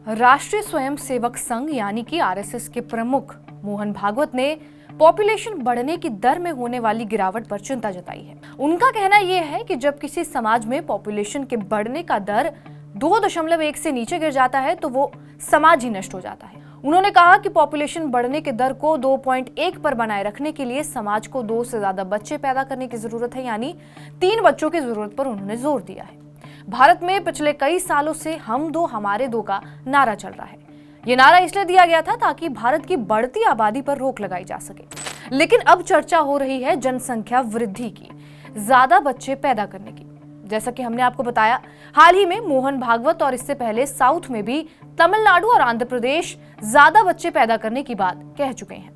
राष्ट्रीय स्वयंसेवक संघ यानी कि आरएसएस के प्रमुख मोहन भागवत ने पॉपुलेशन बढ़ने की दर में होने वाली गिरावट पर चिंता जताई है। उनका कहना यह है कि जब किसी समाज में पॉपुलेशन के बढ़ने का दर 2.1 से नीचे गिर जाता है तो वो समाज ही नष्ट हो जाता है। उन्होंने कहा कि पॉपुलेशन बढ़ने के दर को 2.1 पर बनाए रखने के लिए समाज को 2 से ज्यादा बच्चे पैदा करने की जरूरत है, यानी 3 बच्चों की जरूरत पर उन्होंने जोर दिया है। भारत में पिछले कई सालों से हम दो हमारे दो का नारा चल रहा है। ये नारा इसलिए दिया गया था ताकि भारत की बढ़ती आबादी पर रोक लगाई जा सके। लेकिन अब चर्चा हो रही है जनसंख्या वृद्धि की, ज्यादा बच्चे पैदा करने की। जैसा कि हमने आपको बताया, हाल ही में मोहन भागवत और इससे पहले साउथ में भी तमिलनाडु और आंध्र प्रदेश ज्यादा बच्चे पैदा करने की बात कह चुके हैं।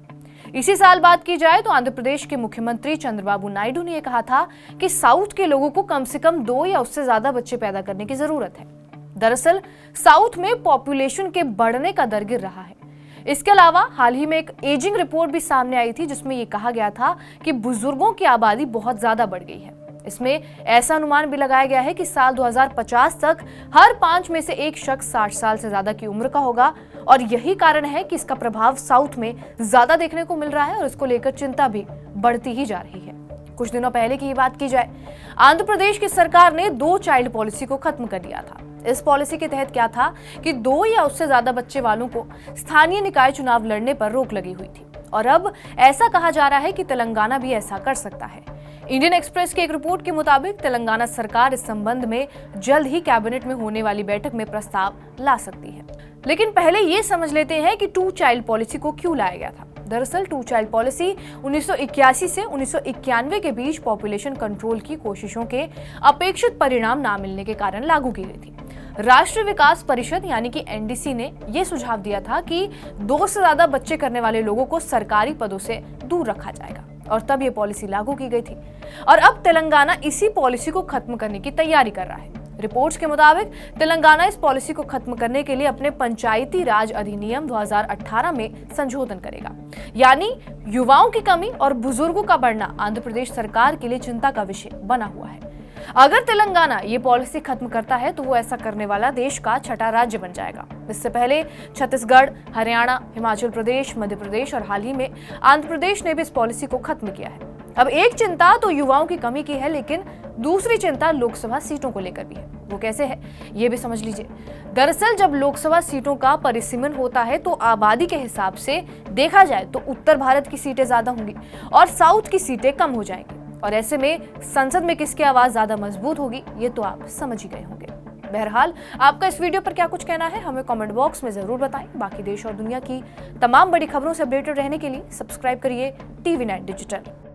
इसी साल बात की जाए तो आंध्र प्रदेश के मुख्यमंत्री चंद्रबाबू नायडू ने यह कहा था कि साउथ के लोगों को कम से कम 2 या उससे ज्यादा बच्चे पैदा करने की जरूरत है। दरअसल साउथ में पॉपुलेशन के बढ़ने का दर गिर रहा है। इसके अलावा हाल ही में एक एजिंग रिपोर्ट भी सामने आई थी जिसमें यह कहा गया था कि बुजुर्गों की आबादी बहुत ज्यादा बढ़ गई है। इसमें ऐसा अनुमान भी लगाया गया है कि साल 2050 तक हर 5 में से 1 शख्स 60 साल से ज्यादा की उम्र का होगा और यही कारण है कि इसका प्रभाव साउथ में ज्यादा देखने को मिल रहा है और इसको लेकर चिंता भी बढ़ती ही जा रही है। कुछ दिनों पहले की बात की जाए, आंध्र प्रदेश की सरकार ने 2 चाइल्ड पॉलिसी को खत्म कर दिया था। इस पॉलिसी के तहत क्या था कि 2 या उससे ज्यादा बच्चे वालों को स्थानीय निकाय चुनाव लड़ने पर रोक लगी हुई थी और अब ऐसा कहा जा रहा है कि तेलंगाना भी ऐसा कर सकता है। इंडियन एक्सप्रेस की एक रिपोर्ट के मुताबिक तेलंगाना सरकार इस संबंध में जल्द ही कैबिनेट में होने वाली बैठक में प्रस्ताव ला सकती है। लेकिन पहले ये समझ लेते हैं कि 2 चाइल्ड पॉलिसी को क्यों लाया गया था। दरअसल 2 चाइल्ड पॉलिसी 1981 से 1991 के बीच पॉपुलेशन कंट्रोल की कोशिशों के अपेक्षित परिणाम ना मिलने के कारण लागू की गई थी। राष्ट्रीय विकास परिषद यानी कि एनडीसी ने यह सुझाव दिया था कि 2 से ज्यादा बच्चे करने वाले लोगों को सरकारी पदों से दूर रखा जाएगा और तब ये पॉलिसी लागू की गई थी। और अब तेलंगाना इसी पॉलिसी को खत्म करने की तैयारी कर रहा है। रिपोर्ट्स के मुताबिक तेलंगाना इस पॉलिसी को खत्म करने के लिए अपने पंचायती राज अधिनियम 2018 में संशोधन करेगा। यानी युवाओं की कमी और बुजुर्गों का बढ़ना आंध्र प्रदेश सरकार के लिए चिंता का विषय बना हुआ है। अगर तेलंगाना ये पॉलिसी खत्म करता है तो वो ऐसा करने वाला देश का 6ठा राज्य बन जाएगा। इससे पहले छत्तीसगढ़, हरियाणा, हिमाचल प्रदेश, मध्य प्रदेश और हाल ही में आंध्र प्रदेश ने भी इस पॉलिसी को खत्म किया है। अब एक चिंता तो युवाओं की कमी की है, लेकिन दूसरी चिंता लोकसभा सीटों को लेकर भी है। वो कैसे है ये भी समझ लीजिए। दरअसल जब लोकसभा सीटों का परिसीमन होता है तो आबादी के हिसाब से देखा जाए तो उत्तर भारत की सीटें ज्यादा होंगी और साउथ की सीटें कम हो जाएंगी और ऐसे में संसद में किसकी आवाज ज्यादा मजबूत होगी ये तो आप समझ ही गए होंगे। बहरहाल आपका इस वीडियो पर क्या कुछ कहना है हमें कमेंट बॉक्स में जरूर बताएं। बाकी देश और दुनिया की तमाम बड़ी खबरों से अपडेटेड रहने के लिए सब्सक्राइब करिए TV9 डिजिटल।